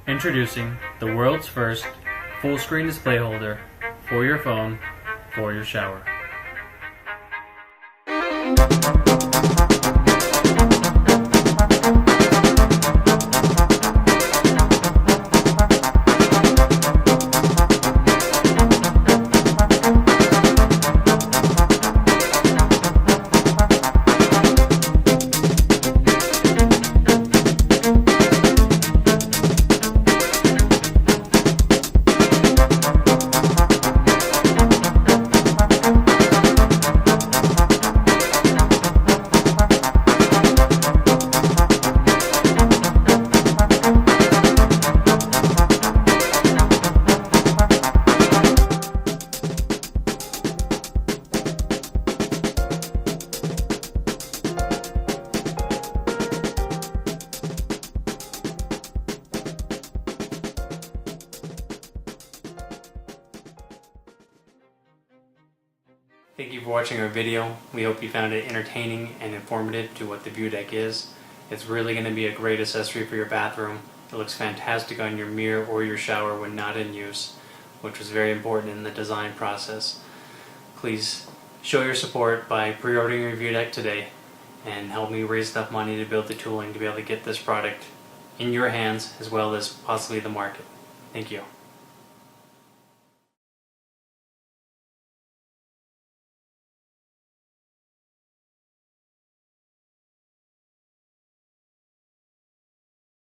Introducing the world's first full screen display holder for your phone for your shower. Thank you for watching our video. We hope you found it entertaining and informative to what the VuDek is. It's really going to be a great accessory for your bathroom. It looks fantastic on your mirror or your shower when not in use, which was very important in the design process. Please show your support by pre-ordering your VuDek today and help me raise enough money to build the tooling to be able to get this product in your hands as well as possibly the market. Thank you.